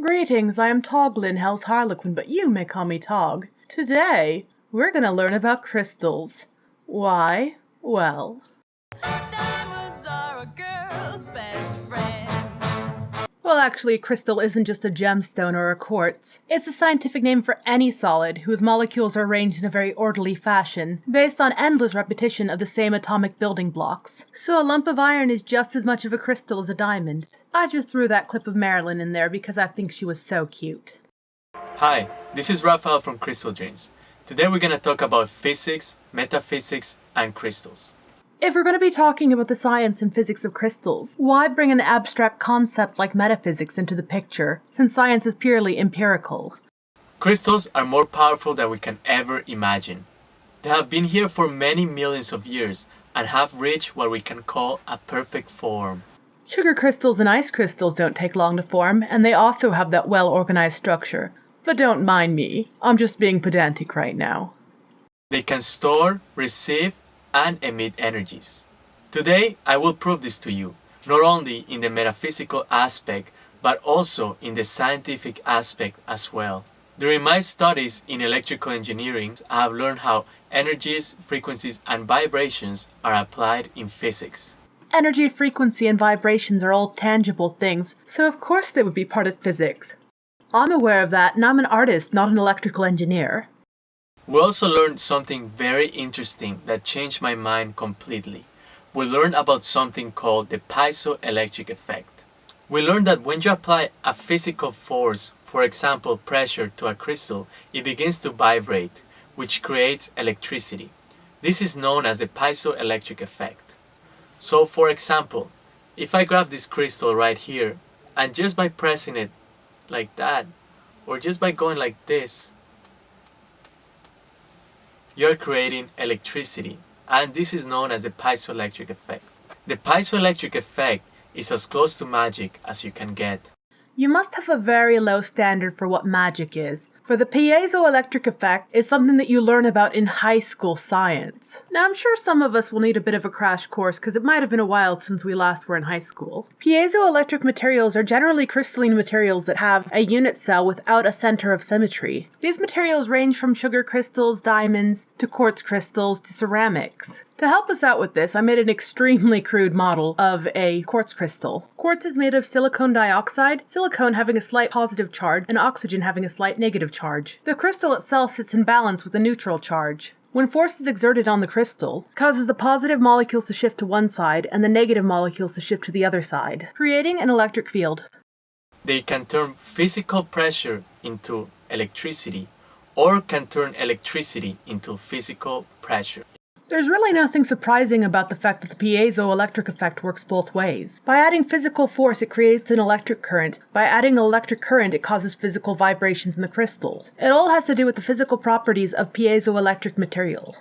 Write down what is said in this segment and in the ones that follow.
Greetings, I am Toglin, Hell's Harlequin, but you may call me Tog. Today, we're gonna learn about crystals. Why? Well... Diamonds are a girl's best friend. Well, actually, a crystal isn't just a gemstone or a quartz. It's a scientific name for any solid whose molecules are arranged in a very orderly fashion, based on endless repetition of the same atomic building blocks. So a lump of iron is just as much of a crystal as a diamond. I just threw that clip of Marilyn in there because I think she was so cute. Hi, this is Raphael from Crystal Dreams. Today we're going to talk about physics, metaphysics, and crystals. If we're going to be talking about the science and physics of crystals, why bring an abstract concept like metaphysics into the picture, since science is purely empirical? Crystals are more powerful than we can ever imagine. They have been here for many millions of years and have reached what we can call a perfect form. Sugar crystals and ice crystals don't take long to form, and they also have that well-organized structure. But don't mind me, I'm just being pedantic right now. They can store, receive, and emit energies. Today, I will prove this to you, not only in the metaphysical aspect, but also in the scientific aspect as well. During my studies in electrical engineering, I have learned how energies, frequencies, and vibrations are applied in physics. Energy, frequency, and vibrations are all tangible things, so of course they would be part of physics. I'm aware of that, and I'm an artist, not an electrical engineer. We also learned something very interesting that changed my mind completely. We learned about something called the piezoelectric effect. We learned that when you apply a physical force, for example pressure, to a crystal, it begins to vibrate, which creates electricity. This is known as the piezoelectric effect. So for example, if I grab this crystal right here, and just by pressing it like that, or just by going like this, you're creating electricity, and this is known as the piezoelectric effect. The piezoelectric effect is as close to magic as you can get. You must have a very low standard for what magic is, for the piezoelectric effect is something that you learn about in high school science. Now I'm sure some of us will need a bit of a crash course because it might have been a while since we last were in high school. Piezoelectric materials are generally crystalline materials that have a unit cell without a center of symmetry. These materials range from sugar crystals, diamonds, to quartz crystals, to ceramics. To help us out with this, I made an extremely crude model of a quartz crystal. Quartz is made of silicon dioxide, silicon having a slight positive charge and oxygen having a slight negative charge. The crystal itself sits in balance with a neutral charge. When force is exerted on the crystal, it causes the positive molecules to shift to one side and the negative molecules to shift to the other side, creating an electric field. They can turn physical pressure into electricity, or can turn electricity into physical pressure. There's really nothing surprising about the fact that the piezoelectric effect works both ways. By adding physical force, it creates an electric current. By adding electric current, it causes physical vibrations in the crystal. It all has to do with the physical properties of piezoelectric material.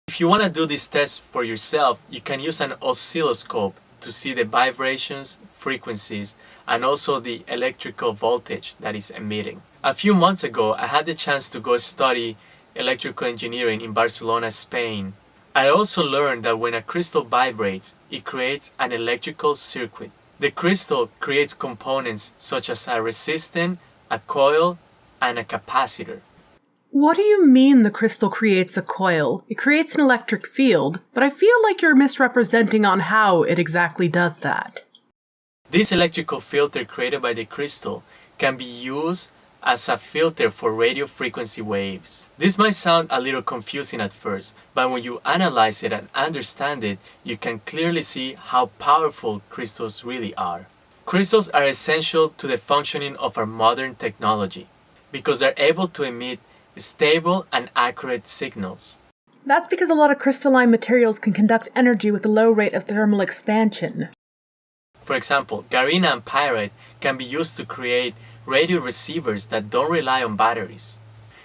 If you want to do this test for yourself, you can use an oscilloscope to see the vibrations, frequencies, and also the electrical voltage that is emitting. A few months ago, I had the chance to go study electrical engineering in Barcelona, Spain. I also learned that when a crystal vibrates, it creates an electrical circuit. The crystal creates components such as a resistor, a coil, and a capacitor. What do you mean the crystal creates a coil? It creates an electric field, but I feel like you're misrepresenting on how it exactly does that. This electrical filter created by the crystal can be used as a filter for radio frequency waves. This might sound a little confusing at first, but when you analyze it and understand it, you can clearly see how powerful crystals really are. Crystals are essential to the functioning of our modern technology because they're able to emit stable and accurate signals. That's because a lot of crystalline materials can conduct energy with a low rate of thermal expansion. For example, garena and pyrite can be used to create radio receivers that don't rely on batteries.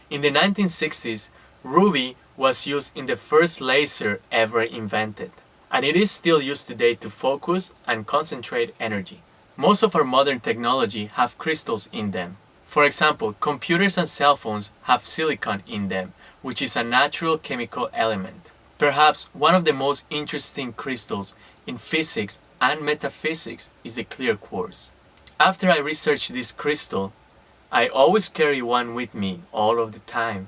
In the 1960s, ruby was used in the first laser ever invented, and it is still used today to focus and concentrate energy. Most of our modern technology have crystals in them. For example, computers and cell phones have silicon in them, which is a natural chemical element. Perhaps one of the most interesting crystals in physics and metaphysics is the clear quartz. After I researched this crystal, I always carry one with me all of the time.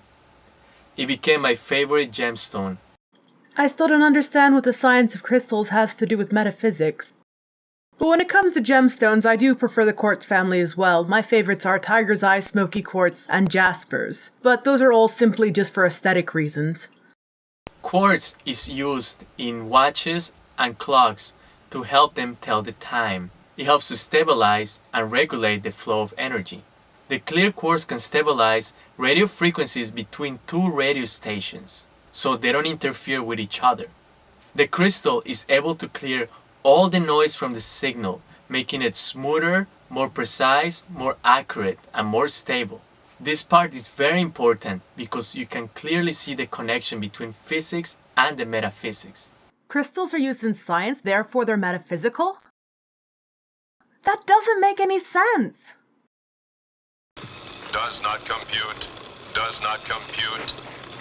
It became my favorite gemstone. I still don't understand what the science of crystals has to do with metaphysics. But when it comes to gemstones, I do prefer the quartz family as well. My favorites are tiger's eye, smoky quartz, and jaspers. But those are all simply just for aesthetic reasons. Quartz is used in watches and clocks to help them tell the time. It helps to stabilize and regulate the flow of energy. The clear quartz can stabilize radio frequencies between two radio stations, so they don't interfere with each other. The crystal is able to clear all the noise from the signal, making it smoother, more precise, more accurate, and more stable. This part is very important because you can clearly see the connection between physics and the metaphysics. Crystals are used in science, therefore they're metaphysical? That doesn't make any sense! Does not compute. Does not compute.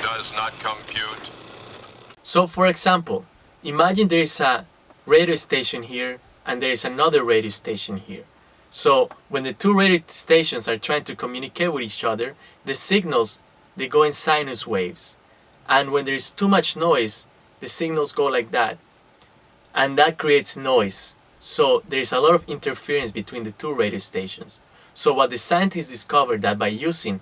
Does not compute. So for example, imagine there is a radio station here and there is another radio station here. So when the two radio stations are trying to communicate with each other, the signals, they go in sinus waves. And when there is too much noise, the signals go like that. And that creates noise. So there is a lot of interference between the two radio stations. So what the scientists discovered that by using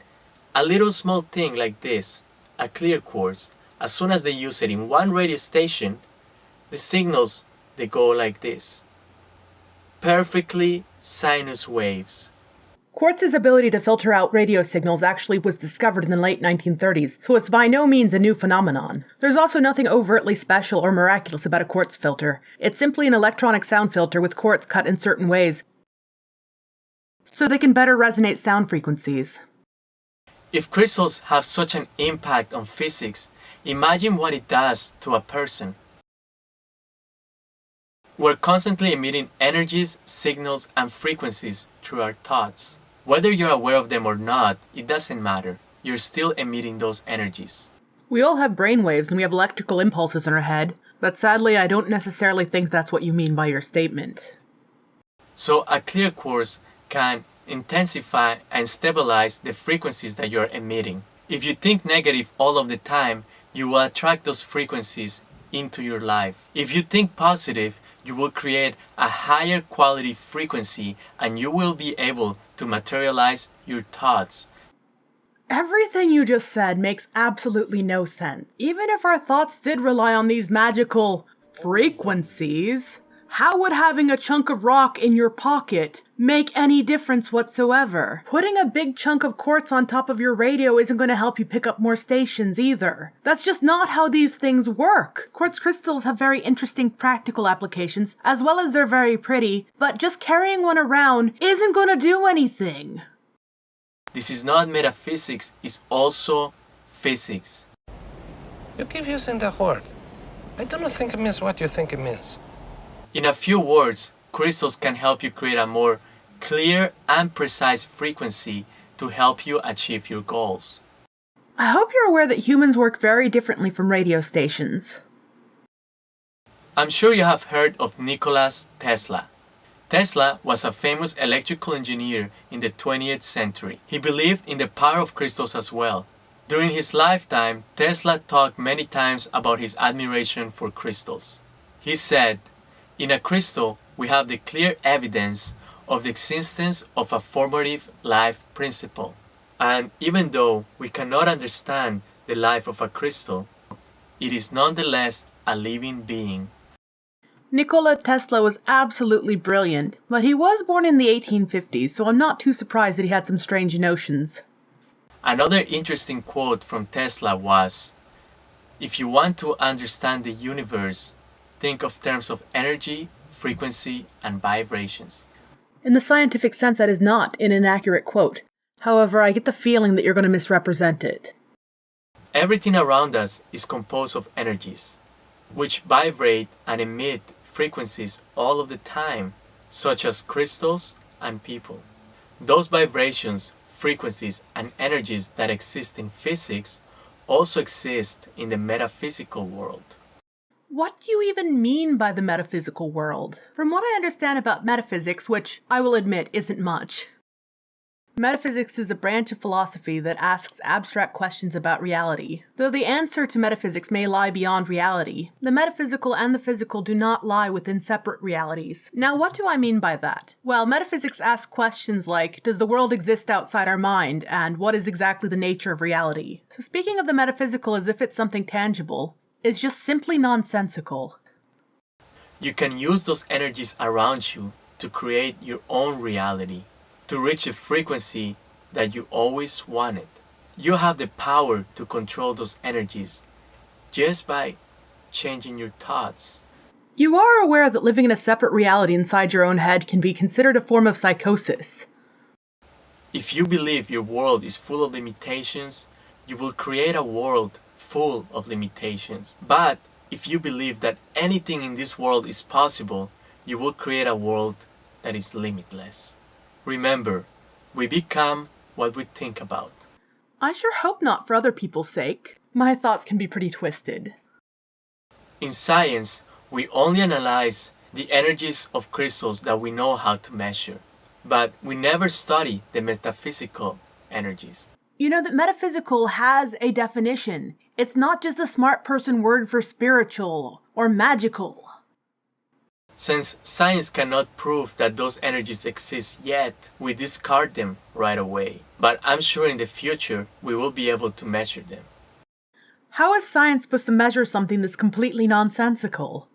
a little small thing like this, a clear quartz, as soon as they use it in one radio station, the signals, they go like this. Perfectly sinus waves. Quartz's ability to filter out radio signals actually was discovered in the late 1930s, so it's by no means a new phenomenon. There's also nothing overtly special or miraculous about a quartz filter. It's simply an electronic sound filter with quartz cut in certain ways, so they can better resonate sound frequencies. If crystals have such an impact on physics, imagine what it does to a person. We're constantly emitting energies, signals, and frequencies through our thoughts. Whether you're aware of them or not, it doesn't matter. You're still emitting those energies. We all have brainwaves and we have electrical impulses in our head, but sadly I don't necessarily think that's what you mean by your statement. So a clear quartz can intensify and stabilize the frequencies that you're emitting. If you think negative all of the time, you will attract those frequencies into your life. If you think positive, you will create a higher quality frequency and you will be able to materialize your thoughts. Everything you just said makes absolutely no sense. Even if our thoughts did rely on these magical frequencies, how would having a chunk of rock in your pocket make any difference whatsoever? Putting a big chunk of quartz on top of your radio isn't going to help you pick up more stations either. That's just not how these things work. Quartz crystals have very interesting practical applications, as well as they're very pretty, but just carrying one around isn't going to do anything. This is not metaphysics, it's also physics. You keep using the word. I do not think it means what you think it means. In a few words, crystals can help you create a more clear and precise frequency to help you achieve your goals. I hope you're aware that humans work very differently from radio stations. I'm sure you have heard of Nikola Tesla. Tesla was a famous electrical engineer in the 20th century. He believed in the power of crystals as well. During his lifetime, Tesla talked many times about his admiration for crystals. He said, "In a crystal, we have the clear evidence of the existence of a formative life principle. And even though we cannot understand the life of a crystal, it is nonetheless a living being." Nikola Tesla was absolutely brilliant, but he was born in the 1850s, so I'm not too surprised that he had some strange notions. Another interesting quote from Tesla was, "If you want to understand the universe, think of terms of energy, frequency, and vibrations." In the scientific sense, that is not an inaccurate quote. However, I get the feeling that you're going to misrepresent it. Everything around us is composed of energies, which vibrate and emit frequencies all of the time, such as crystals and people. Those vibrations, frequencies, and energies that exist in physics also exist in the metaphysical world. What do you even mean by the metaphysical world? From what I understand about metaphysics, which I will admit isn't much, Metaphysics is a branch of philosophy that asks abstract questions about reality. Though the answer to metaphysics may lie beyond reality, the metaphysical and the physical do not lie within separate realities. Now, what do I mean by that? Well, metaphysics asks questions like, does the world exist outside our mind, and what is exactly the nature of reality? So speaking of the metaphysical as if it's something tangible, is just simply nonsensical. You can use those energies around you to create your own reality, to reach a frequency that you always wanted. You have the power to control those energies just by changing your thoughts. You are aware that living in a separate reality inside your own head can be considered a form of psychosis. If you believe your world is full of limitations, you will create a world full of limitations. But if you believe that anything in this world is possible, you will create a world that is limitless. Remember, we become what we think about. I sure hope not for other people's sake. My thoughts can be pretty twisted. In science, we only analyze the energies of crystals that we know how to measure, but we never study the metaphysical energies. You know that metaphysical has a definition. It's not just a smart person word for spiritual or magical. Since science cannot prove that those energies exist yet, we discard them right away. But I'm sure in the future we will be able to measure them. How is science supposed to measure something that's completely nonsensical?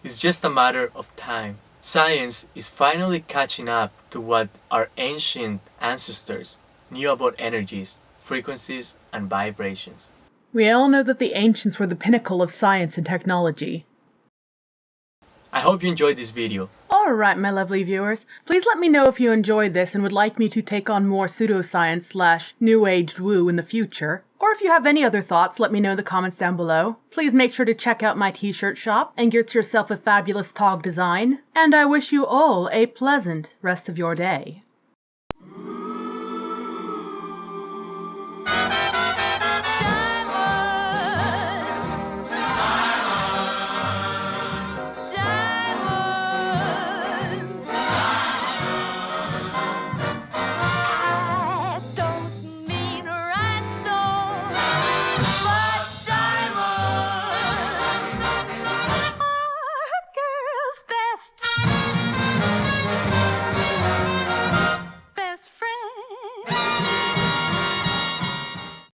It's just a matter of time. Science is finally catching up to what our ancient ancestors knew about energies, frequencies, and vibrations. We all know that the ancients were the pinnacle of science and technology. I hope you enjoyed this video. Alright, my lovely viewers, please let me know if you enjoyed this and would like me to take on more pseudoscience / new aged woo in the future. Or if you have any other thoughts, let me know in the comments down below. Please make sure to check out my t-shirt shop and get yourself a fabulous tog design. And I wish you all a pleasant rest of your day.